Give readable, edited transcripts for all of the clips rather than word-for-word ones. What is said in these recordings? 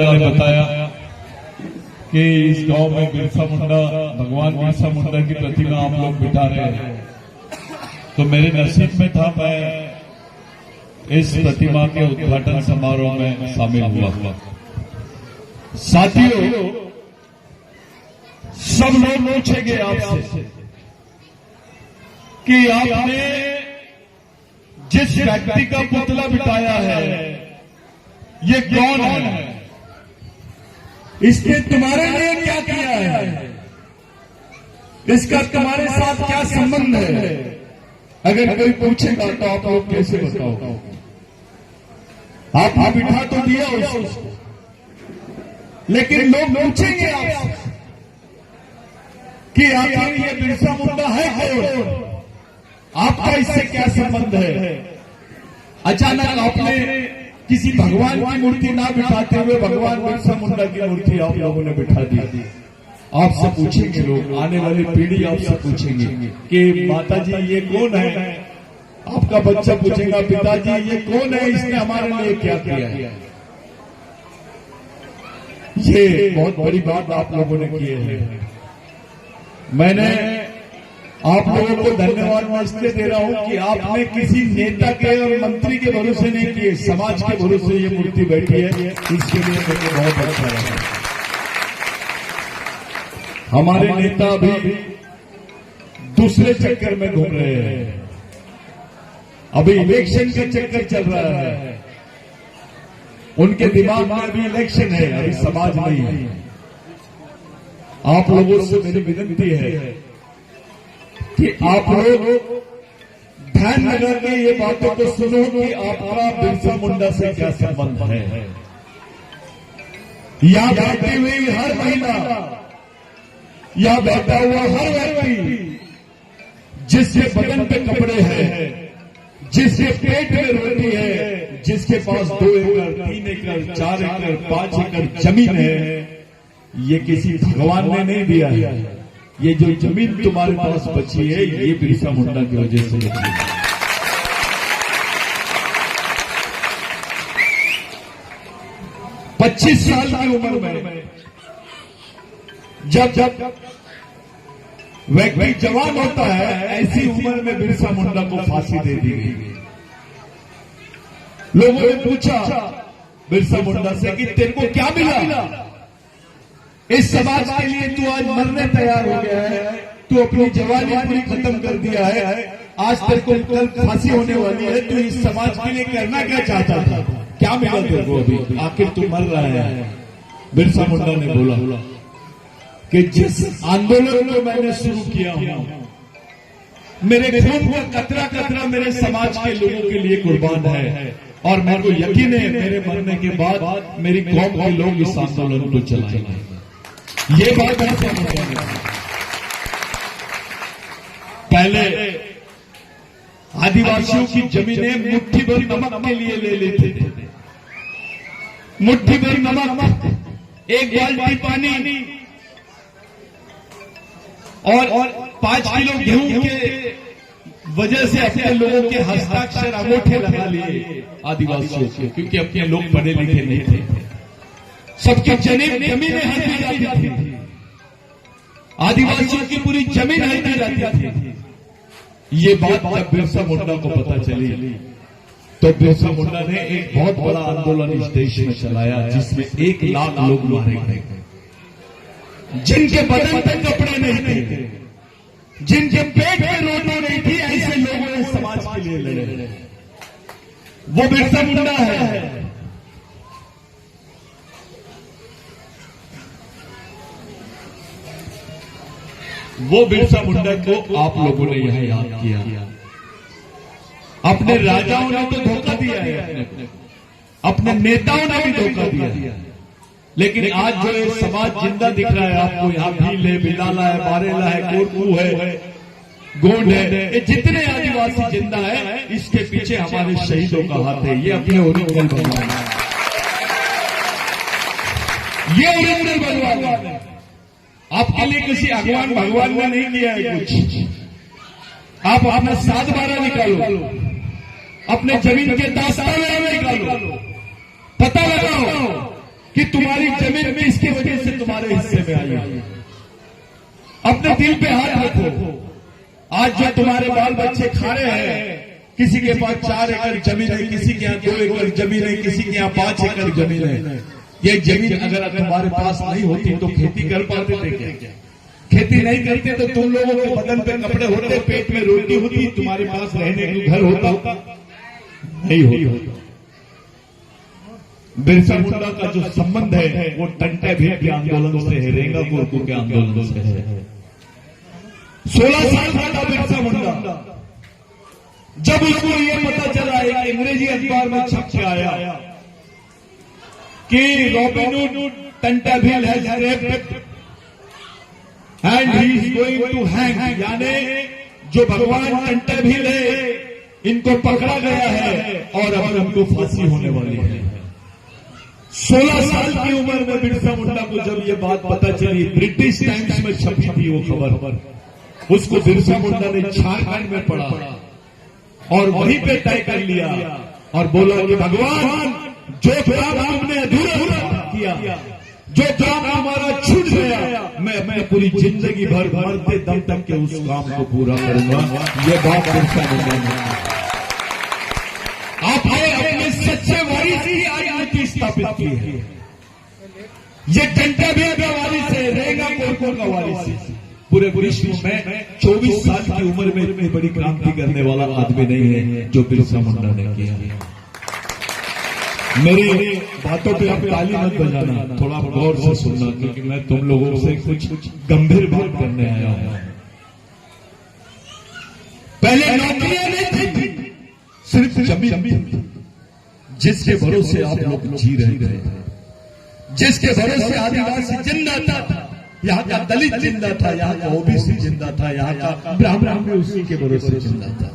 ने बताया कि इस गांव में बिरसा मुंडा, भगवान बिरसा मुंडा की प्रतिमा आप लोग बिठा रहे हैं, तो मेरे नसीब में था मैं इस प्रतिमा के उद्घाटन समारोह में शामिल हुआ। साथियों, सब लोग पूछेंगे आपसे कि आपने जिस व्यक्ति का पुतला बिठाया है ये कौन है, इसने तुम्हारे लिए क्या किया है, इसका तुम्हारे साथ क्या संबंध है। अगर कोई पूछेगा तो आप लोग कैसे बताओ? आप बिठा तो दिया उसको, लेकिन लोग पूछेंगे आपसे कि आखिर ये बिरसा मुंडा है कौन, आपका इससे क्या संबंध है। अचानक आपने किसी भगवान की मूर्ति ना बिठाते हुए भगवान बिरसा मुंडा की मूर्ति आप लोगों ने बिठा दी। आपसे पूछेंगे लोग, आने वाली पीढ़ी आपसे पूछेंगे कि माताजी ये कौन है। आपका बच्चा पूछेगा पिताजी ये कौन है, इसने हमारे लिए क्या किया है। ये बहुत बड़ी बात आप लोगों ने की है। मैंने आप लोगों को धन्यवाद मैं इसलिए दे रहा हूं कि आपने किसी नेता के और मंत्री के भरोसे नहीं किए, समाज के भरोसे ये मूर्ति बैठी है, इसके लिए मुझे बहुत अच्छा लगा। हमारे नेता अभी दूसरे चक्कर में घूम रहे हैं, अभी इलेक्शन का चक्कर चल रहा है, उनके दिमाग में अभी इलेक्शन है, अभी समाज नहीं है। आप लोगों से मेरी विनती है कि आप लोग ध्यान लगा के ये बातों को सुनो कि आपका बिरसा मुंडा से क्या संबंध है। यहां बैठी हुई हर महिला, यहां बैठा हुआ हर व्यक्ति जिसके बदन पे कपड़े हैं, जिसके पेट में रोटी है, जिसके पास 2 एकड़ 3 एकड़ 4 एकड़ 5 एकड़ जमीन है, ये किसी भगवान ने नहीं दिया है। ये जो जमीन तुम्हारे पास बची है ये बिरसा मुंडा की वजह से बची है। 25 साल की उम्र में जब व्यक्ति जवान होता है, ऐसी उम्र में बिरसा मुंडा को फांसी दे दी गई। लोगों ने पूछा बिरसा मुंडा से कि तेरे को क्या मिला, इस समाज के लिए तू आज मरने तैयार हो गया है, तू अपनी जवानी पूरी खत्म कर दिया है, आज तेरे को कल फांसी होने वाली है, तू इस समाज के लिए करना क्या चाहता था, क्या मिला तेरे को अभी, आखिर तू मर रहा है। बिरसा मुंडा ने बोला कि जिस आंदोलन को मैंने शुरू किया हूं, मेरे खून का कतरा कतरा मेरे समाज के लोगों के लिए कुर्बान है, और मेरे को यकीन है मेरे मरने के बाद मेरी कौम के लोग इस आंदोलन को चलाएंगे। ये बात है। पहले आदिवासियों की जमीनें मुट्ठी भर नमक के लिए ले लेते थे, मुट्ठी भर नमक, एक बाल्टी पानी और 5 किलो गेहूं के वजह से अपने लोगों के हस्ताक्षर अंगूठे लगा लिए आदिवासियों के, क्योंकि अपने लोग पढ़े लिखे नहीं थे, सबकी जमीनें हड़पी जाती थी, आदिवासियों की पूरी जमीन हड़पी जाती थी। ये बात जब बिरसा मुंडा को पता चली तो बिरसा मुंडा ने एक बहुत बड़ा आंदोलन इस देश में चलाया, जिसमें 1 लाख लोग मारे गए, जिनके बदन पे कपड़े नहीं थे, जिनके पेट में रोटी नहीं थी, ऐसे लोगों ने समाज के लिए लड़े। वो बिरसा मुंडा है। वो बिरसा मुंडा को आप लोगों ने यहां याद किया। अपने राजाओं ने तो धोखा दिया है, अपने नेताओं ने भी धोखा दिया, लेकिन आज जो ये समाज जिंदा दिख रहा है आपको, यहाँ भील है, बिलाला है, बारेला है, कोरकू है, गोंड है, ये जितने आदिवासी जिंदा है, इसके पीछे हमारे शहीदों का हाथ है। ये अपने ओरिजिनल भगवान है, ये ओरिजिनल भगवान है। आपके लिए किसी भगवान ने नहीं किया है कुछ। आप अपना 7-12 निकालो, अपने जमीन के दास्तान निकालो, पता लगाओ कि तुम्हारी जमीन में इसकी वजह से तुम्हारे हिस्से में आई। अपने दिल पे हाथ रखो। आज जो तुम्हारे बाल बच्चे खा रहे हैं, किसी के पास 4 एकड़ जमीन है, किसी के यहाँ 2 एकड़ जमीन है, किसी के यहाँ 5 एकड़ जमीन है। ये जमीन अगर तुम्हारे पास नहीं होती तो खेती कर पाते थे क्या? खेती नहीं करते तो तुम लोगों के बदन पे कपड़े होते, पेट में रोटी होती, तुम्हारे पास रहने को घर होता नहीं होता। बिरसा मुंडा का जो संबंध है वो टंटे भील के आंदोलन से है, रेंगा कोरकू के आंदोलन से है। 16 साल का था बिरसा मुंडा जब उसको ये पता चला, एक अंग्रेजी अखबार में छप के आया कि Robin Hood Tantya Bhil has raped and he is going to hang, यानी जो भगवान टंटा भील है इनको पकड़ा गया है और अब उनको फांसी होने वाली है। 16 साल की उम्र में बिरसा मुंडा को जब ये बात पता चली, ब्रिटिश टाइम्स में छपी थी वो खबर, उसको बिरसा मुंडा ने झारखंड में पढ़ा और वहीं पे तय कर लिया और बोला कि भगवान जो काम हमने अधूरा किया, जो काम हमारा छूट गया, मैं अपनी पूरी जिंदगी भर मरते दम तक के उस काम को पूरा करूंगा। ये बात बिरसा मुंडा ने आपने अपने सच्चे वारिस की आजादी स्थापित की है। ये टंटा भील का वारिस है, रेंगा कोरकू का वारिस है। पूरे विश्व में 24 साल की उम्र में इतनी बड़ी क्रांति करने वाला आदमी नहीं है जो बिरसा मुंडा ने किया। मेरी बातों पे आप ताली मत बजाना, थोड़ा गौर से सुनना, क्योंकि मैं तुम लोगों से कुछ गंभीर बात करने आया हूं। पहले नौकरियां नहीं थी, सिर्फ जमीन जिसके भरोसे आप लोग जी रहे थे, जिसके भरोसे आदिवासी जिंदा था, यहाँ का दलित जिंदा था, यहाँ का ओबीसी जिंदा था, यहाँ का ब्राह्मण भी उसी के भरोसे जिंदा था।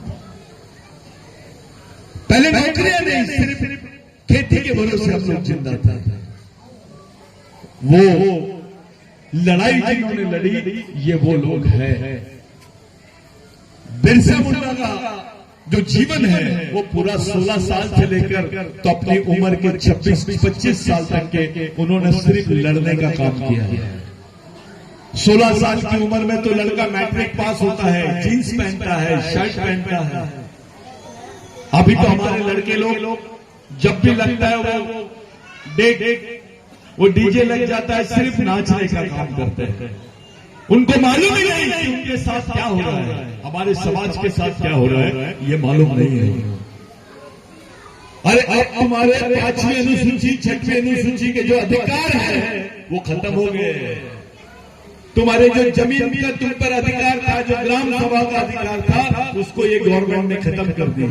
पहले नौकरियां नहीं, सिर्फ खेती के भरोसे हम लोग जिंदा था। वो लड़ाई जिन्होंने लड़ी ये वो लोग हैं। बिरसा मुंडा का जो जीवन है वो पूरा 16 साल से लेकर तो अपनी उम्र के 26-25 साल तक के उन्होंने सिर्फ लड़ने का काम किया है। 16 साल की उम्र में तो लड़का मैट्रिक पास होता है, जीन्स पहनता है, शर्ट पहनता है। अभी तो हमारे लड़के लोग जब भी लगता है वो डीजे लग जाता है, सिर्फ नाचने का काम करते हैं। उनको मालूम ही नहीं कि उनके साथ क्या हो रहा है, हमारे समाज के साथ क्या हो रहा है, ये मालूम नहीं है। अरे अब हमारे 5वीं अनुसूची 6वीं अनुसूची के जो अधिकार है वो खत्म हो गए। तुम्हारे जो जमीन का तुम पर अधिकार था, जो ग्राम सभा का अधिकार था, उसको ये गवर्नमेंट ने खत्म कर दिया।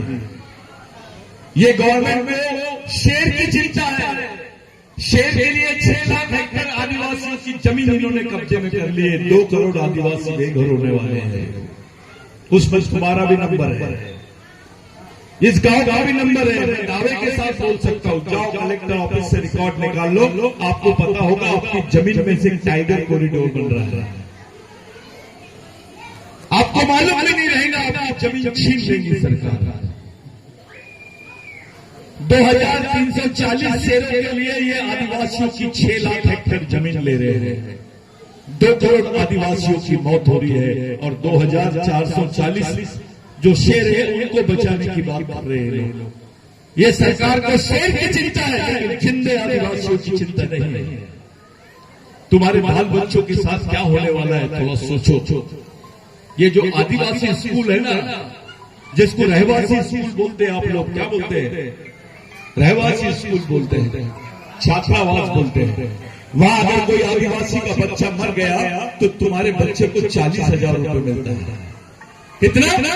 ये गवर्नमेंट में शेर की चिंता है। शेर के लिए 6 लाख हेक्टेयर आदिवासियों की जमीन इन्होंने कब्जे में कर ली है। 2 करोड़ आदिवासी बेघर होने वाले हैं। उस पर तुम्हारा भी नंबर है, इस गांव का भी नंबर है। मैं दावे के साथ बोल सकता हूं, जाओ कलेक्टर ऑफिस से रिकॉर्ड निकाल लो, आपको पता होगा आपकी जमीन में से टाइगर कॉरिडोर बन रहा है। आपको मालूम भी नहीं रहेगा, आपकी जमीन छीन लेगी सरकार। 2340 शेरों के लिए ये आदिवासियों की 6 लाख हेक्टेयर जमीन ले रहे हैं। 2 करोड़ आदिवासियों की मौत हो रही है और 2440 जो शेर है उनको बचाने की बात कर रहे हैं लोग। ये सरकार को शेर की चिंता है, लेकिन जिंदे आदिवासियों की चिंता नहीं है। तुम्हारे बाल बच्चों के साथ क्या होने वाला है थोड़ा सोचो। ये जो आदिवासी स्कूल है ना, जिसको रहवासी स्कूल बोलते हैं, आप लोग क्या बोलते हैं? रहवासी स्कूल बोलते हैं, छात्रावास बोलते हैं। वहां अगर कोई आदिवासी का बच्चा मर गया तो तुम्हारे बच्चे को 40,000 रुपए मिलता है। कितना?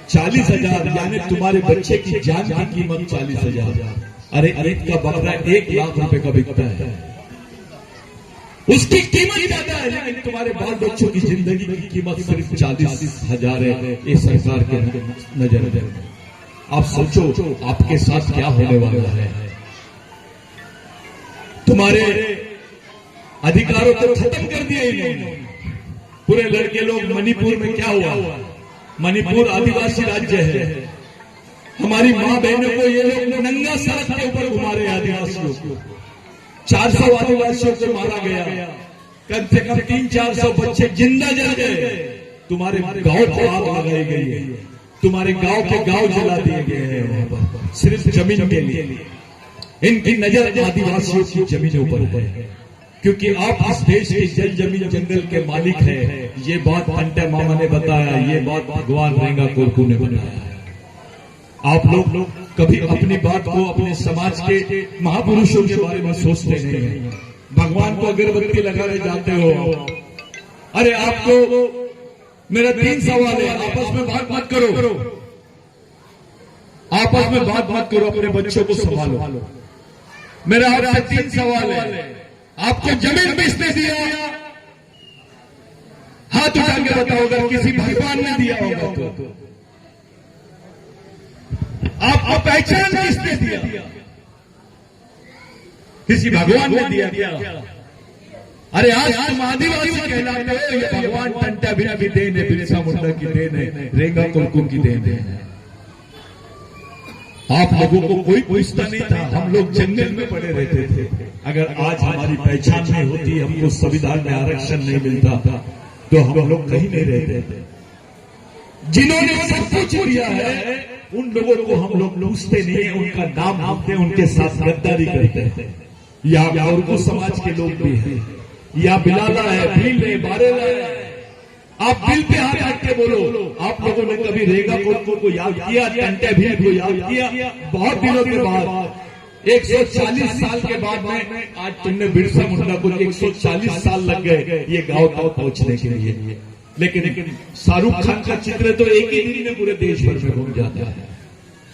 40,000, यानी तुम्हारे बच्चे की जान की कीमत 40,000। अरे ईद का बकरा 1 लाख रुपए का बिकता है, उसकी कीमत ज्यादा है, लेकिन तुम्हारे बाल बच्चों की जिंदगी की कीमत सिर्फ 40,000 है। ये सरकार के नजर में आप सोचो आपके साथ क्या होने वाला है। तुम्हारे अधिकारों को खत्म कर दिया इन्होंने। पूरे लड़के लोग, मणिपुर में क्या हुआ? मणिपुर आदिवासी राज्य है। हमारी मां बहनों को ये लोग नंगा सड़क के ऊपर घुमा रहे आदिवासियों को। 400 आदिवासियों को मारा गया, कम से कम 300-400 बच्चे जिंदा जल गए, तुम्हारे गांव को आग लगाई गई है, तुम्हारे गांव के गांव जला दिए गए हैं वहां पर सिर्फ जमीन के लिए। इनकी नजर आदिवासियों की जमीनों पर है, क्योंकि आप इस देश के जल जमीन जंगल के मालिक हैं। ये बात अंटे मामा ने बताया, ये बात भगवान रेंगा कोरकू ने बताया। आप लोग कभी अपनी बात को अपने समाज के महापुरुषों के बारे में सोचते नहीं हैं। भगवान को अगरबत्ती लगाने जाते हो। अरे आपको मेरा 3 सवाल है, आपस में बात मत करो, आपस में बात मत करो, अपने बच्चों को संभालो। मेरा आपसे 3 सवाल है, आपको जमीन किसने दिया? हाथ उठा के बताओ, अगर किसी भगवान ने दिया होगा तो। आपको पहचान किसने दिया? किसी भगवान ने दिया क्या? अरे आज तुम आदिवासी कहलाते हो, ये भगवान टंटा बिना की देन है, बिरसा मुंडा की देन है, रेंगा कोरकू की देन है। आप लोगों को कोई पूछता नहीं था, हम लोग जंगल में पड़े रहते थे। अगर आज हमारी पहचान नहीं होती, हमको संविधान में आरक्षण नहीं मिलता तो हम लोग कहीं नहीं रहते थे। जिन्होंने सब कुछ दिया है उन लोगों को हम लोग पूछते नहीं है, उनका नाम मानते, उनके साथ गद्दारी करते हैं। या उर्दू समाज के लोग भी हैं, या बिलाला है, भील है, बारेला है। आप दिल पे हाथ रख के बोलो, आप लोगों ने कभी रेंगा कोरकू को याद किया, टंटे भील को याद किया? बहुत दिनों के बाद, 140 साल के बाद में आज तुमने बिरसा मुंडा को 140 साल लग गए ये गांव तक पहुंचने के लिए। लेकिन शाहरुख खान का चित्र तो एक ही दिन में पूरे देश भर में घूम जाता है,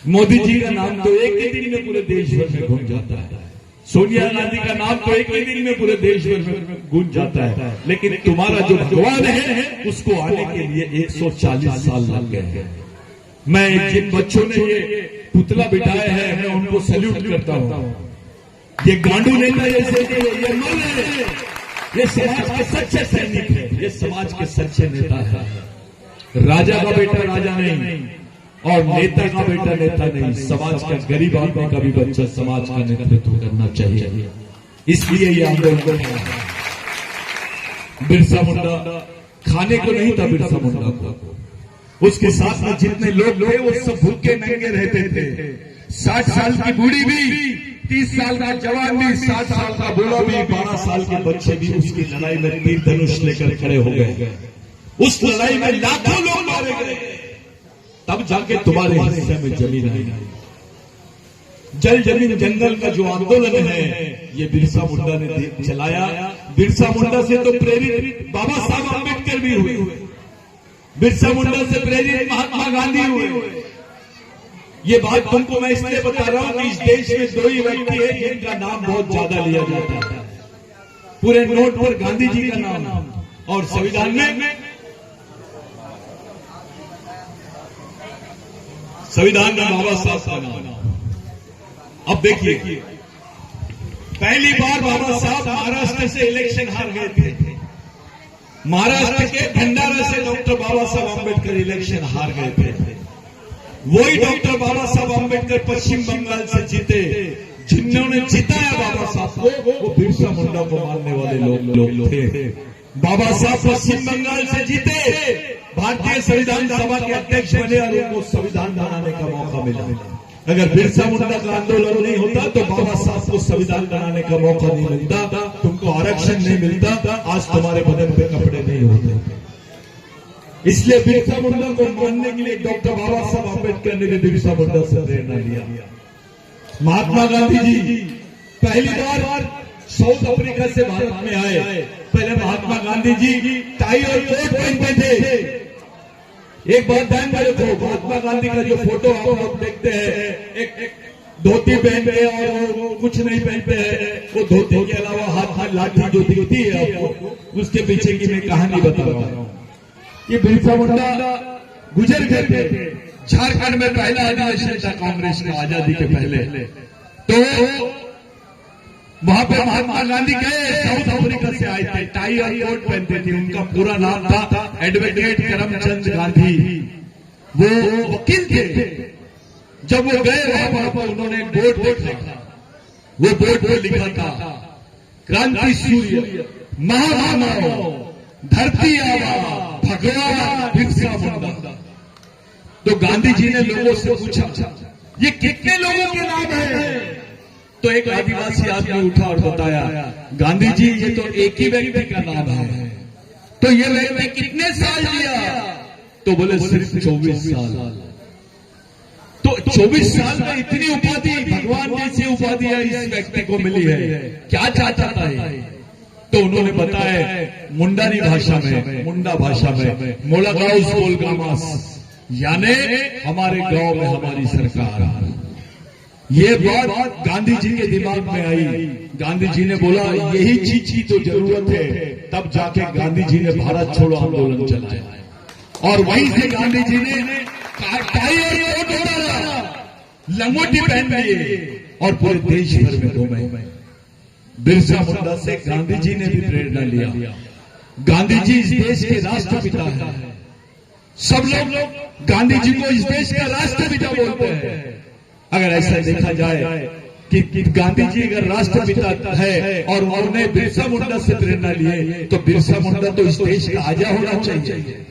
मोदी जी का नाम तो एक ही दिन में पूरे देश भर में घूम जाता है, सोनिया गांधी का नाम तो एक ही दिन में पूरे देश भर में गूंज जाता है। लेकिन तुम्हारा जो भगवान है उसको आने के लिए 140 साल लग गए हैं। मैं जिन बच्चों ने ये पुतला बिठाया है मैं उनको सैल्यूट करता हूं। ये गांडू नेता जैसे ये मल है, ये समाज के सच्चे सैनिक है, ये समाज के सच्चे नेता है। राजा का बेटा राजा नहीं और नेता का बेटा नेता नहीं, समाज का गरीब आदमी का भी बच्चा समाज का नेतृत्व करना चाहिए। इसलिए ये आंदोलन है। बिरसा मुंडा खाने को नहीं था, बिरसा मुंडा को उसके साथ में जितने लोग थे वो सब भूखे नंगे रहते थे। 60 साल की बूढ़ी भी, 30 साल का जवान भी, 60 साल का बूढ़ा भी, 12 साल के बच्चे भी उसकी लड़ाई में तीर धनुष लेकर खड़े हो गए। उस लड़ाई में लाखों लोग मारे गए, तब जाके तुम्हारे हिस्से में जमीन आई। जल जमीन जंगल का जो आंदोलन है ये बिरसा मुंडा ने चलाया। बिरसा मुंडा से तो प्रेरित बाबा साहब अम्बेडकर भी हुए, बिरसा मुंडा से प्रेरित महात्मा गांधी हुए। ये बात तुमको मैं इसलिए बता रहा हूं कि इस देश में 2 ही व्यक्ति है जिनका नाम बहुत ज्यादा लिया जाता है। पूरे नोट पर गांधी जी का नाम और संविधान में बाबा साहब का नाम। अब देखिए, पहली बार बाबा साहब महाराष्ट्र से इलेक्शन हार गए थे। महाराष्ट्र के भंडारा से डॉक्टर बाबा साहब अम्बेडकर इलेक्शन हार गए थे। वही डॉक्टर बाबा साहब अम्बेडकर पश्चिम बंगाल से जीते। जिन्होंने जिताया बाबा साहब को वो बिरसा मुंडा को मानने वाले लोग थे। बाबा साहब पश्चिम बंगाल से जीते, भारतीय संविधान सभा के अध्यक्ष बने और उनको संविधान बनाने का मौका मिला। अगर बिरसा मुंडा का आंदोलन नहीं होता तो बाबा साहब को संविधान बनाने का मौका नहीं मिलता, तुमको आरक्षण नहीं मिलता, आज तुम्हारे बदन पे कपड़े नहीं होते। इसलिए बिरसा मुंडा को मानने के लिए डॉक्टर बाबा साहब अम्बेडकर ने भी बिरसा मुंडा से प्रेरणा लिया। महात्मा गांधी जी पहली बार साउथ अफ्रीका से भारत में आए। पहले महात्मा गांधी जी टाई और कोट पहनते थे। एक बात ध्यान में रखो, महात्मा गांधी का जो फोटो आप लोग देखते हैं, एक धोती पहनते हैं और वो कुछ नहीं पहनते हैं। वो धोती के अलावा हाथ में लाठी जो दिखती है आपको, उसके पीछे की मैं कहानी बता रहा हूँ। ये बिरसा मुंडा गुजर गए थे। झारखंड में पहला अधिवेशन था कांग्रेस का आजादी के पहले, तो वहां पे महात्मा गांधी गए, साउथ अफ्रीका से आए थे, टाई और कोट पहनते थे। उनका पूरा नाम था एडवोकेट करमचंद गांधी। वो वकील थे। जब वो गए वहां पर उन्होंने बोर्ड देखा। वो बोर्ड पर लिखा था क्रांति सूर्य, महामानव, धरती आबा, भगवान बिरसा मुंडा। तो गांधी जी ने लोगों से पूछा ये कितने लोगों के नाम है? तो एक आदिवासी आदमी उठा और बताया, गांधी जी ये तो एक ही व्यक्ति का नाम है। तो ये व्यक्ति कितने साल जिया? तो बोले सिर्फ 24 साल। तो 24 साल में इतनी उपाधि, भगवान जैसी उपाधियां इस व्यक्ति को मिली है, क्या चाहता है? तो उन्होंने बताया मुंडारी भाषा में, मुंडा भाषा में, मोलागाउस बोलगामास, यानी हमारे गांव में हमारी सरकार। ये बात गांधी जी के दिमाग में आई। गांधी जी ने बोला यही चीज की तो जरूरत है। तब जाके गांधी जी ने भारत छोड़ो आंदोलन चलाया और वहीं से गांधी जी ने टाई और कोट उतारा, लंगोटी पहन लिए और पूरे देश भर में घूमे। बिरसा मुंडा से गांधी जी ने भी प्रेरणा लिया। गांधी जी इस देश के राष्ट्रपिता हैं। सब लोग गांधी जी को इस देश का राष्ट्रपिता बोलते हैं। अगर ऐसा देखा जाए कि गांधी जी अगर राष्ट्रपिता है और उन्होंने बिरसा मुंडा से प्रेरणा लिए, तो बिरसा मुंडा तो इस देश का आजा होना चाहिए।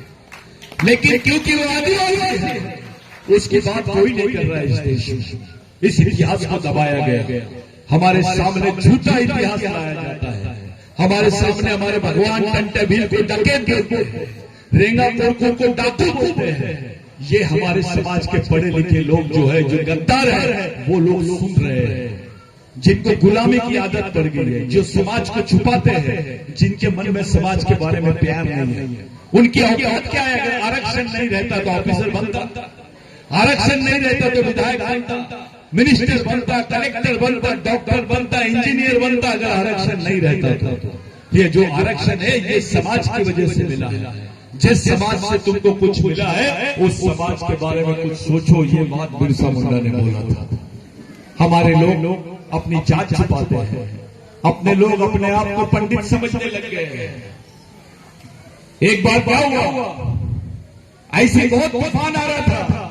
लेकिन क्योंकि वो आदिवासी है, उसकी बात कोई नहीं कर रहा है इस देश में। इस इतिहास को दबाया गया। हमारे सामने झूठा इतिहास लाया जाता है। हमारे सामने हमारे भगवान टंटेभील को डकैत कहते हैं, रेंगापुरखों को डाकू बोलते हैं। ये हमारे समाज के पढ़े लिखे लोग जो है, जो गद्दार है, वो लोग सुन रहे हैं, जिनको गुलामी की आदत पड़ गई है, जो समाज को छुपाते हैं, जिनके मन में समाज के बारे में प्यार नहीं है। उनकी औकात क्या है? अगर आरक्षण नहीं रहता तो ऑफिसर बनता, आरक्षण नहीं रहता तो विधायक बनता, मिनिस्टर बनता, कलेक्टर बनता, डॉक्टर बनता, इंजीनियर बनता। अगर आरक्षण नहीं रहता तो ये जो आरक्षण है ये समाज की वजह से मिला है। जिस समाज से तुमको कुछ मिला है उस समाज के बारे में कुछ सोचो। ये बात बिरसा मुंडा ने बोला था। हमारे लोग अपनी जात छुपाते हैं, अपने लोग अपने आप को पंडित समझने लग गए हैं। एक बार क्या हुआ, ऐसे बहुत तूफान आ रहा था,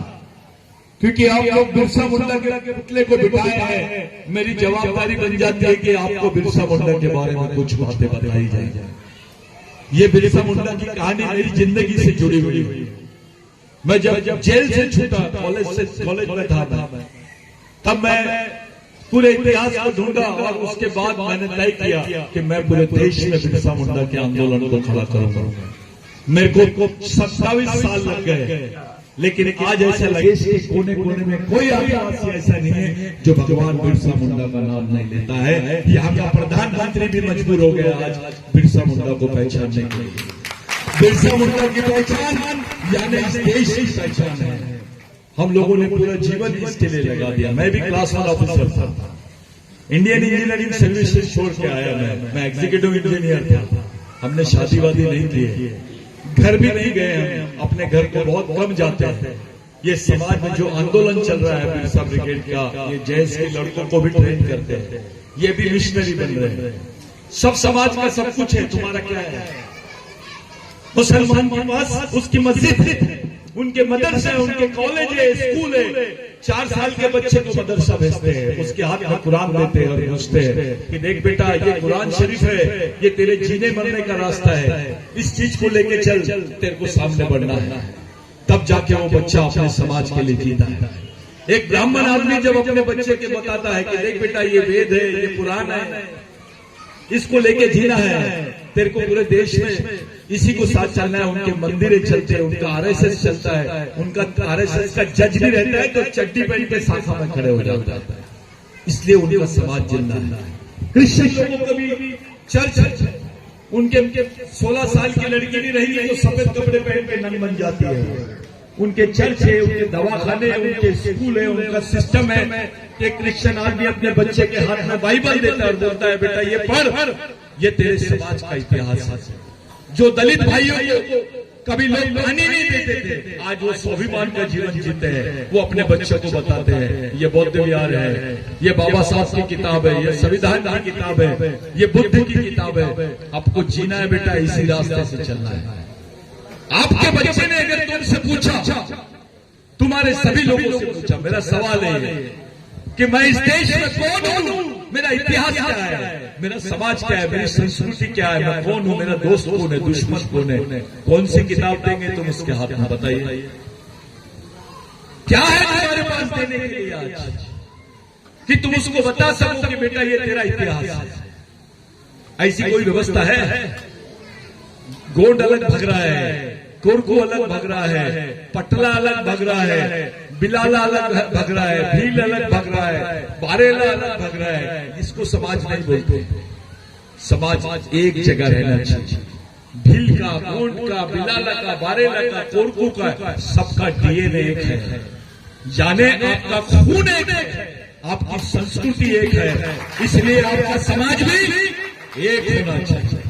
क्योंकि आप लोग बिरसा मुंडा के पुतले को बिठाए हैं। मेरी जवाबदारी बन जाती है कि आपको बिरसा मुंडा के बारे में कुछ बातें बताई जाए। ये बिरसा मुंडा की कहानी मेरी जिंदगी से जुड़ी हुई है। मैं जब जेल से छूटा, कॉलेज में था मैं, तब मैं पूरे इतिहास को ढूंढा और उसके बाद मैंने तय किया कि मैं पूरे देश में बिरसा मुंडा के आंदोलन को खड़ा करूंगा। मेरे को 27 साल लग गए, लेकिन आज ऐसा लगे कि कोने कोने में कोई आदिवासी ऐसा नहीं है जो भगवान बिरसा मुंडा का नाम नहीं लेता है। यहाँ का प्रधानमंत्री भी मजबूर हो गया आज बिरसा मुंडा को पहचानने के लिए। बिरसा मुंडा की पहचान यानी इस देश की पहचान है। हम लोगों ने पूरा जीवन इसके लिए लगा दिया। मैं भी क्लास 1 ऑफिसर था, इंडियन इंजीनियरिंग सर्विस छोड़ के आया। मैं एग्जीक्यूटिव इंजीनियर था। हमने शादी वादी नहीं की, घर भी नहीं गए। हम अपने घर को बहुत कम जाते हैं। ये समाज में जो आंदोलन चल रहा है बिरसा ब्रिगेड का, ये जैस के लड़कों को भी ट्रेन करते हैं, ये भी मिशनरी बन रहे हैं। सब समाज का सब कुछ है, तुम्हारा क्या है? मुसलमान के पास उसकी मस्जिद है, उनके मदरसे, उनके कॉलेज है, स्कूल है। 4 साल के बच्चे को मदरसा भेजते हैं, उसके हाथ में कुरान देते हैं और पूछते हैं कि देख बेटा ये कुरान शरीफ है, ये तेरे जीने मरने का रास्ता है, इस चीज को लेके चल, तेरे को सामने बढ़ना है। तब जाके वो बच्चा अपने समाज के लिए जीता है। एक ब्राह्मण आदमी जब अपने बच्चे के बताता है कि देख बेटा ये वेद है, ये कुरान है, इसको लेके जीना है, तेरे को पूरे देश में इसी को साथ चलना है। उनके मंदिरें चलते हैं, उनका आरएसएस चलता है, उनका आरएसएस का जज भी रहता है तो चड्डी पहन के शाखा में खड़े हो जाता है। इसलिए उनका समाज जिंदा है। क्रिश्चियन को कभी चर्च, उनके 16 साल की लड़की नहीं रहेगी तो सफेद कपड़े पहन के नन बन जाती है। उनके चर्च है, उनके दवाखाने, उनके स्कूल है, उनका सिस्टम है। एक क्रिश्चियन आदमी अपने बच्चे के हाथ में बाइबल देता है और बोलता है बेटा ये पढ़, ये तेरे समाज का इतिहास है। जो दलित भाइयों को कभी लोग पानी नहीं देते थे, आज वो स्वाभिमान का जीवन जीते हैं। वो अपने बच्चों को बताते हैं ये बौद्ध विहार है, ये बाबा साहब की किताब है, ये संविधान की किताब है, ये बुद्ध की किताब है। आपको जीना है बेटा, इसी रास्ते से चलना है। आपके बच्चे ने अगर तुमसे पूछा, तुम्हारे सभी लोगों से पूछा, मेरा सवाल है कि मैं इस देश में कौन हूं, मेरा इतिहास क्या है, मेरा समाज क्या है, मेरी संस्कृति क्या है, मैं कौन हूं, मेरा दोस्त कौन है, दुश्मन कौन है। कौन सी किताब देंगे तुम उसके हाथ में, बताइए क्या है तुम्हारे पास देने के लिए आज कि तुम उसको बता सको कि बेटा ये तेरा इतिहास है। ऐसी कोई व्यवस्था है? गोंड अलग भग रहा है, कोरकू अलग भग रहा है, पटला अलग भग रहा है, बिलाला अलग भग रहा है, भील अलग भग रहा है, बारेला अलग भग रहा है। इसको समाज नहीं बोलते। समाज एक जगह रहना चाहिए। भील का, गोंड का, बिलाला का, बारेला का, कोरकू का, सबका डीएनए एक है। जाने आपका खून एक है, आपकी संस्कृति एक है, इसलिए आपका समाज भी एक होना चाहिए।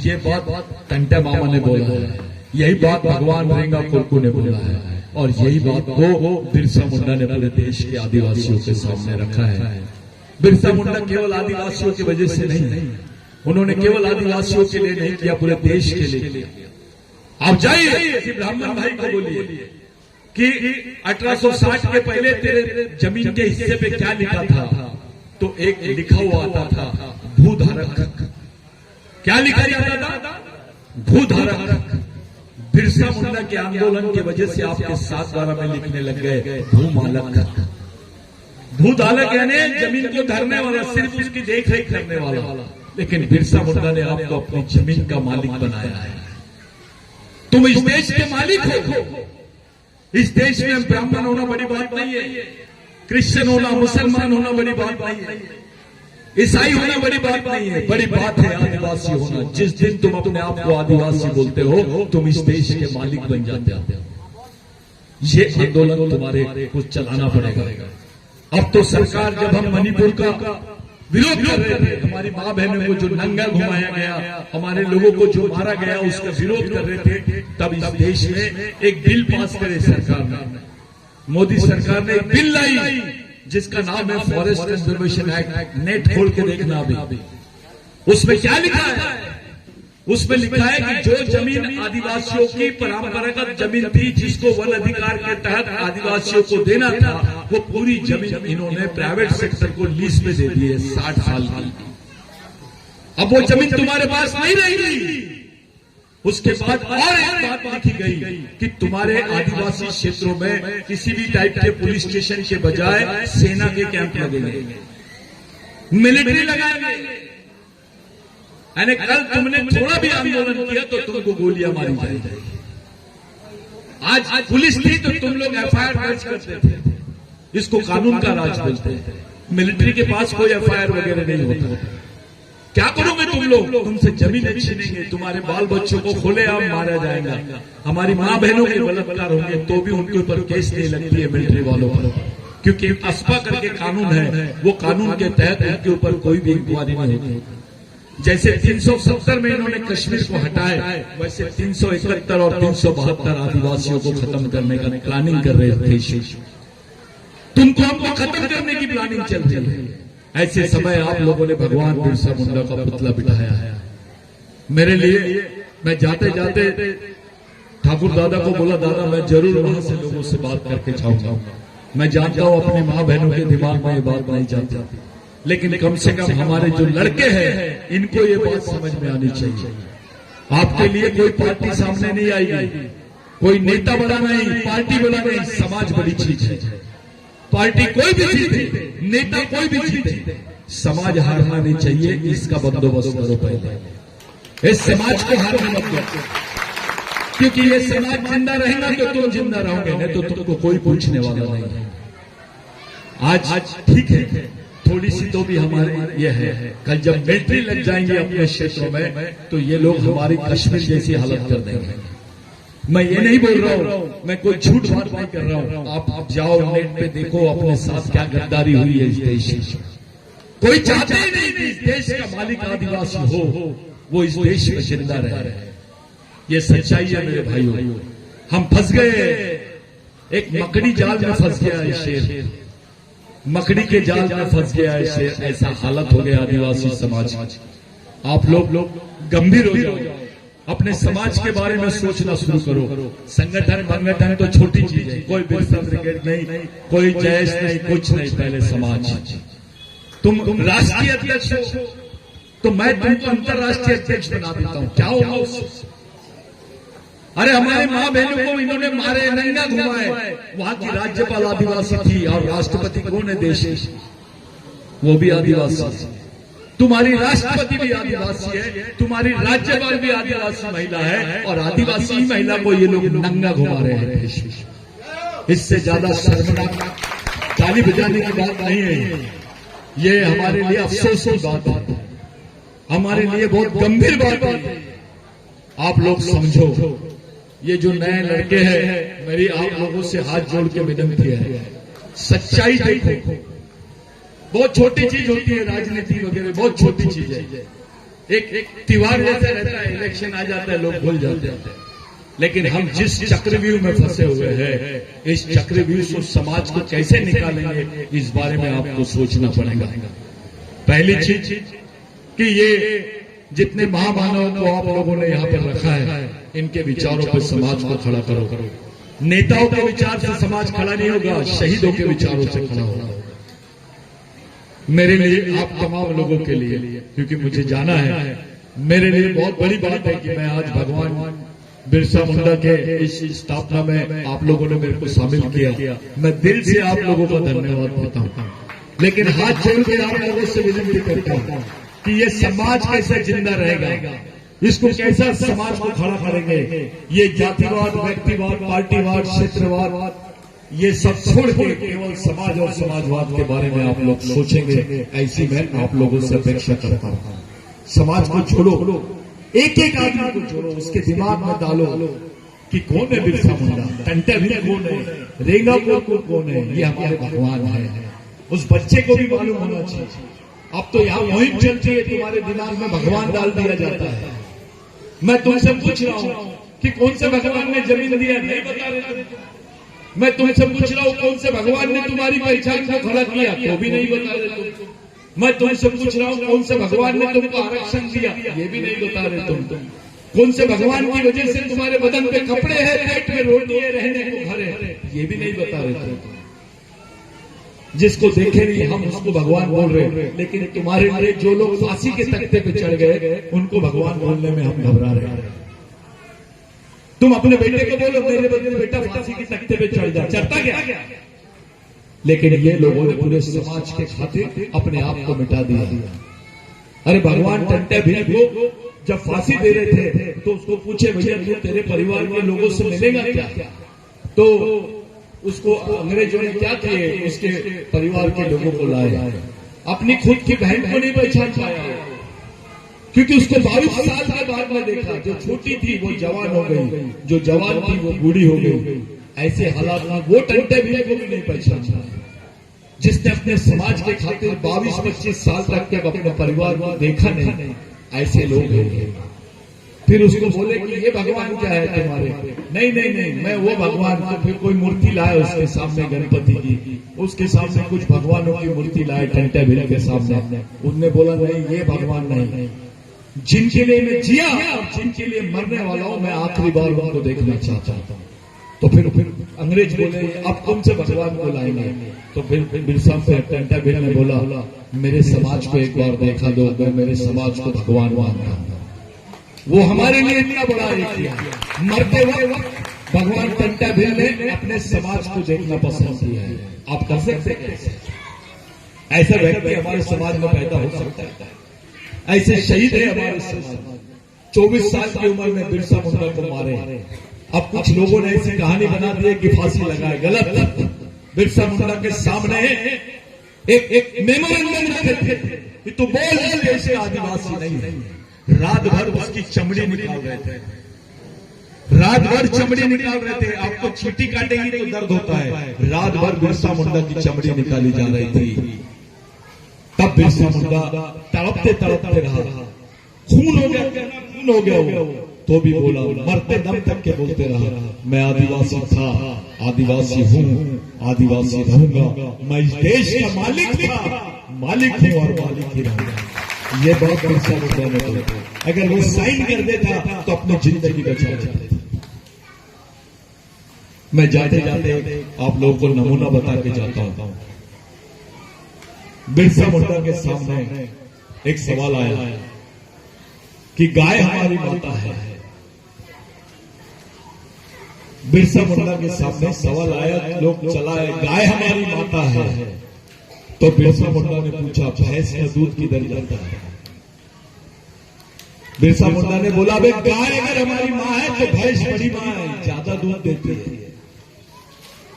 ये बात टंटा मामा ने बोला है, यही बात भगवान रेंगा कोरकू ने बोला है, और यही बात को बिरसा मुंडा ने पूरे देश के आदिवासियों के सामने रखा है। बिरसा मुंडा केवल आदिवासियों की वजह से नहीं, उन्होंने केवल आदिवासियों के लिए नहीं किया, पूरे देश के लिए। आप जाइए कि ब्राह्मण भाई को बोलिए कि 1860 के पहले तेरे जमीन के हिस्से पे क्या लिखा था, तो एक लिखा हुआ आता था भूधारक। क्या लिखा जाता था? भूधारक। बिरसा मुंडा के आंदोलन की वजह से आपके 7/12 में लिखने लग गए भूमालक। भूधारक यानी जमीन को धरने वाला, सिर्फ उसकी देख रेख करने वाला। लेकिन बिरसा मुंडा ने आपको अपनी जमीन का मालिक बनाया है। तुम इस देश के मालिक हो। इस देश में ब्राह्मण होना बड़ी बात नहीं है, क्रिश्चियन होना, मुसलमान होना बड़ी बात नहीं है, ईसाई होना बड़ी बात नहीं है। बड़ी बात है आदिवासी होना। जिस दिन तुम अपने आप को आदिवासी बोलते हो, तुम इस देश के मालिक बन जाते हो। ये आंदोलन तुम्हारे को चलाना पड़ेगा। अब तो सरकार, जब हम मणिपुर का विरोध कर रहे थे, हमारी माँ बहनों को जो नंगा घुमाया गया, हमारे लोगों को जो मारा गया, उसका विरोध कर रहे थे, तब इस देश में एक बिल पास करे सरकार ने, मोदी सरकार ने एक बिल लाई जिसका नाम है फॉरेस्ट कंजर्वेशन एक्ट। नेट खोल के देखना अभी, उसमें क्या लिखा है? उसमें लिखा है कि जो जमीन आदिवासियों की परंपरागत जमीन थी, जिसको वन अधिकार के तहत आदिवासियों को देना था, वो पूरी जमीन इन्होंने प्राइवेट सेक्टर को लीज पे दे दी है 60 साल की। अब वो जमीन तुम्हारे पास नहीं रहेगी। उसके बाद और एक बात लिखी गई कि तुम्हारे आदिवासी क्षेत्रों में किसी भी टाइप के पुलिस स्टेशन के बजाय सेना के कैंप लगेंगे, मिलिट्री लगाएंगे। यानी कल तुमने थोड़ा भी आंदोलन किया तो तुमको गोलियां मारी जाएगी। आज पुलिस थी तो तुम लोग एफआईआर दर्ज करते थे। इसको कानून का राज बोलते हैं। मिलिट्री के पास कोई एफआईआर वगैरह नहीं होता। क्या करोगे तुम लोग? तुमसे जमीन छीनेंगे, तुम्हारे बाल बच्चों को खुलेआम मारा जाएगा, हमारी माँ बहनों के बलात्कार होंगे, तो भी उनके ऊपर केस नहीं लगती है मिलिट्री वालों पर, क्योंकि अस्पा करके कानून है, वो कानून के तहत उनके ऊपर कोई भी इंक्वायरी नहीं होती। जैसे 370 में इन्होंने कश्मीर को हटाया, वैसे 371 और 372 आदिवासियों को खत्म करने का प्लानिंग कर रहे थे। तुमको हमको खत्म करने की प्लानिंग चल रही है। ऐसे समय आप लोगों ने भगवान बिरसा मुंडा का पुतला बिठाया है। मेरे लिए मैं जाते जाते ठाकुर दादा को बोला, दादा मैं जरूर वहां से लोगों से बात करके जाऊंगा। मैं जानता हूं अपनी माँ बहनों के दिमाग में ये बात नहीं जाती, लेकिन कम से कम हमारे जो लड़के हैं इनको ये बात समझ में आनी चाहिए। आपके लिए कोई पार्टी सामने नहीं आएगी, कोई नेता बड़ा नहीं, पार्टी बड़ा नहीं, समाज बड़ी चीज है। पार्टी कोई भी जीते, नेता कोई भी जीते, समाज हारना नहीं चाहिए। इसका बंदोबस्त करो पहले। इस समाज को हारने मत दो, क्योंकि ये समाज जिंदा रहेगा तो तुम जिंदा रहोगे, नहीं तो तुमको कोई पूछने वाला नहीं है। आज ठीक है, थोड़ी सी तो भी हमारी ये है, कल जब मिलिट्री लग जाएंगे अपने क्षेत्रों में तो ये लोग हमारी कश्मीर जैसी हालत कर देंगे। मैं ये नहीं बोल रहा हूँ, मैं कोई झूठ बात नहीं कर रहा हूँ। आप जाओ नेट पे देखो अपने साथ क्या गद्दारी हुई है इस देश में। कोई चाहते ही नहीं कि इस देश का मालिक आदिवासी हो, वो इस देश में जिंदा रहे। ये सच्चाई है मेरे भाइयों। हम फंस गए, एक मकड़ी जाल में फंस गया है शेर, मकड़ी के जाल में फंस गया है शेर। ऐसा हालत हो गया आदिवासी समाज। आप लोग गंभीर हो जाओ, अपने समाज के बारे में सोचना शुरू करो। संगठन तो छोटी चीज है, कोई बिरसा ब्रिगेड नहीं, कोई जयेश नहीं, कुछ नहीं, पहले समाज। तुम राष्ट्रीय अध्यक्ष हो तो मैं तुमको अंतर्राष्ट्रीय अध्यक्ष बना देता हूं, क्या होगा उससे? अरे हमारे माँ बहनों को इन्होंने मारे, नंगा घुमाए। वहां की राज्यपाल आदिवासी थी और राष्ट्रपति कौन है देश की? वो भी आदिवासी है। तुम्हारी राष्ट्रपति भी आदिवासी है, तुम्हारी राज्यपाल भी आदिवासी महिला है, और आदिवासी महिला को ये लोग नंगा घुमा रहे हैं। इससे ज्यादा शर्मनाक ताली बजाने की बात नहीं है। ये हमारे लिए अफसोस की बात है, हमारे लिए बहुत गंभीर बात है। आप लोग समझो, ये जो नए लड़के हैं, मेरी आप लोगों से हाथ जोड़ के विनती है, सच्चाई देखो। बहुत छोटी चीज होती है राजनीति वगैरह, बहुत छोटी चीज है। एक त्योहार जैसा रहता है, इलेक्शन आ जाता है, लोग भूल जाते हैं। लेकिन हम जिस चक्रव्यूह में फंसे हुए हैं, इस चक्रव्यूह से समाज को कैसे निकालेंगे, इस बारे में आपको सोचना पड़ेगा। पहली चीज कि ये जितने महामानवों को आप लोगों ने यहाँ पर रखा है, इनके विचारों पर समाज को खड़ा करो। नेताओं के विचार से समाज खड़ा नहीं होगा, शहीदों के विचारों से खड़ा होगा। मेरे लिए, आप तमाम लोगों के लिए, क्योंकि मुझे जाना है, मेरे लिए बहुत बड़ी बात है कि मैं आज भगवान बिरसा मुंडा के इस स्थापना में आप लोगों ने मेरे को शामिल किया। मैं दिल से आप लोगों का धन्यवाद देता हूँ। लेकिन हाथ जोड़ के आप लोगों से विनती करता हूँ कि ये समाज कैसे जिंदा रहेगा, इसको कैसा समाज को खड़ा करेंगे। ये जातिवाद, व्यक्तिवाद, पार्टीवाद, क्षेत्रवाद, ये सब छोड़ के केवल समाज और समाजवाद के बारे में आप लोग सोचेंगे, ऐसी मैं आप लोगों से अपेक्षा करता हूँ। समाज को छोड़ो, एक एक आदमी को छोड़ो, उसके दिमाग में डालो कि कौन है बिरसा मुंडा, टंटा भी कौन है, रेंगा को कौन है, ये हमारे भगवान है। उस बच्चे को भी मालूम होना चाहिए। अब तो यहाँ मुहिम चलती है, तुम्हारे दिमाग में भगवान डाल दिया जाता है। मैं तुमसे पूछ रहा हूँ कि कौन से भगवान ने जमीन दिया, नहीं बता रहे। मैं तुमसे पूछ रहा हूँ कौन से भगवान ने तुम्हारी पहचान को खड़ा किया, तो भी नहीं बता रहे तुम। मैं तुमसे पूछ रहा हूँ कौन से भगवान ने तुमको आरक्षण दिया, ये भी नहीं बता रहे तुम। कौन से भगवान की वजह से तुम्हारे बदन पे कपड़े हैं, पेट में रोटी है, रहने को घर है, ये भी नहीं बता रहे तुम। जिसको देखे नहीं हम उसको भगवान बोल रहे हैं, लेकिन तुम्हारे लिए जो लोग फांसी के तख्ते पे चढ़ गए, उनको भगवान बोलने में हम घबरा रहे हैं। तुम अपने बेटे को बोलो मेरे बेटा फांसी के तख्ते पे चढ़ जा, चढ़ता क्या? लेकिन ये लोगों ने पूरे समाज के खातिर अपने आप को मिटा दिया। अरे भगवान टंटे भील को जब फांसी दे रहे थे तो उसको पूछे, भैया तू तेरे परिवार के लोगों से मिलेगा क्या? तो उसको अंग्रेजों ने क्या किए, उसके परिवार के लोगों को लाए। अपनी खुद की बहन को नहीं पहचान पाया, क्योंकि उसको 22 साल के बाद में देखा। जो छोटी थी वो जवान हो गई, जो जवान थी वो बूढ़ी हो गई। ऐसे हालात में वो टंटे भी को भी नहीं पहचाना, जिसने अपने समाज के खातिर 22-25 साल तक के अपने परिवार को देखा नहीं। ऐसे लोग हैं। फिर उसको बोले कि ये भगवान क्या है तुम्हारे? नहीं, मैं वो भगवान। तो फिर कोई मूर्ति लाए उसके सामने, गणपति की, उसके सामने कुछ भगवानों की मूर्ति लाए टंटे भील के सामने। उनने बोला नहीं, ये भगवान नहीं। जिनके लिए मैं जिया और जिनके लिए मरने वाला हूं, मैं आखिरी बार उनको देखना चाहता हूं। तो फिर अंग्रेज बोले अब कौन से भगवान को लाएंगे? तो फिर बिरसा टंटा भील ने बोला मेरे समाज को एक बार देखा दो, मैं मेरे समाज को भगवान मानता हूं। वो हमारे लिए इतना बड़ा एक किया। मरते वक्त भगवान टंटा भील ने अपने समाज को देखना पसंद किया है। आप कर सकते हैं? ऐसा व्यक्ति हमारे समाज में पैदा हो सकता है? ऐसे शहीद है हमारे समाज। 24 साल की उम्र में बिरसा मुंडा को मारे। अब कुछ लोगों ने ऐसी कहानी बना दी कि फांसी लगाए, गलत। बिरसा मुंडा के सामने एक मेमोरेंडम रखे थे, तो बोल देश के आदिवासी नहीं है। रात भर उसकी चमड़ी निकाल रहे थे, रात भर चमड़ी निकाल रहे थे। आपको चींटी काटेंगी तो दर्द होता है। रात भर बिरसा मुंडा की चमड़ी निकाली जा रही थी। तब बिरसा मुंडा तड़पते रहा, खून हो गया, तो भी बोला, मरते दम तक के बोलते रहा, मैं आदिवासी था, आदिवासी हूँ, आदिवासी रहूंगा, मैं इस देश का मालिक हूँ और मालिक ही रहूंगा। ये बहुत बिरसा मुंडा ने बोला। अगर वो साइन कर देता तो अपनी जिंदगी बचा जाती। मैं जाते जाते आप लोगों को नमूना बता के जाता हूँ। बिरसा मुंडा के सामने एक सवाल आया कि गाय हमारी माता है। बिरसा मुंडा के सामने सवाल आया, लोग चलाए गाय हमारी माता है। तो बिरसा मुंडा ने पूछा भैंस का दूध किधर जाता है? बिरसा मुंडा ने बोला भाई गाय अगर हमारी मां है तो भैंस बड़ी मां है, ज्यादा दूध देती है।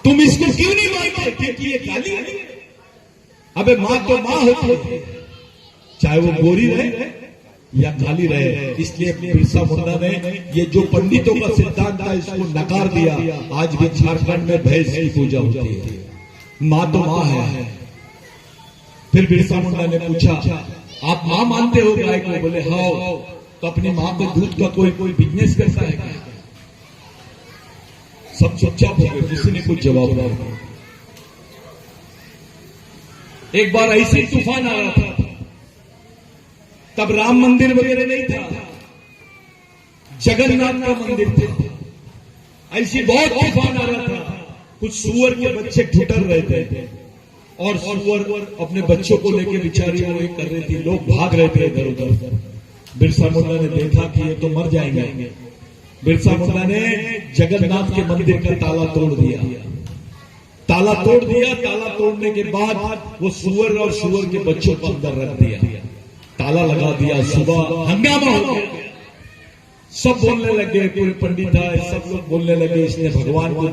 तुम इसको क्यों नहीं मानते? क्योंकि ये गाली है। अबे मां तो मां होती है, चाहे वो गोरी रहे या काली रहे। इसलिए बिरसा मुंडा ने ये जो पंडितों का सिद्धांत था इसको नकार दिया। आज भी झारखंड में भैंस की पूजा होती है, मां तो मां है। फिर बिरसा मुंडा ने पूछा आप मां मानते हो गाय को? बोले हाँ। तो अपनी मां को दूध का कोई बिजनेस करता है क्या? सब चुपचाप हो गए, किसी ने कुछ जवाब नहीं। एक बार ऐसे तूफान आ रहा था, तब राम मंदिर वगैरह नहीं था, जगन्नाथ का मंदिर था। ऐसी बहुत तूफान आ रहा था, कुछ सुअर के बच्चे ठुटर रहे थे और सुअर अपने बच्चों को लेके बेचारी वो कर रही थी, लोग भाग रहे थे इधर उधर। बिरसा मुंडा ने देखा कि ये तो मर जाएंगे। बिरसा मुंडा ने जगन्नाथ के मंदिर का ताला तोड़ दिया। ताला तोड़ने के बाद वो सुअर और सुअर के बच्चों को अंदर रख दिया, ताला लगा दिया। सुबह हंगामा हो गया, सब बोलने लगे, पूरे पंडित आए, सब लोग बोलने लगे इसने भगवान को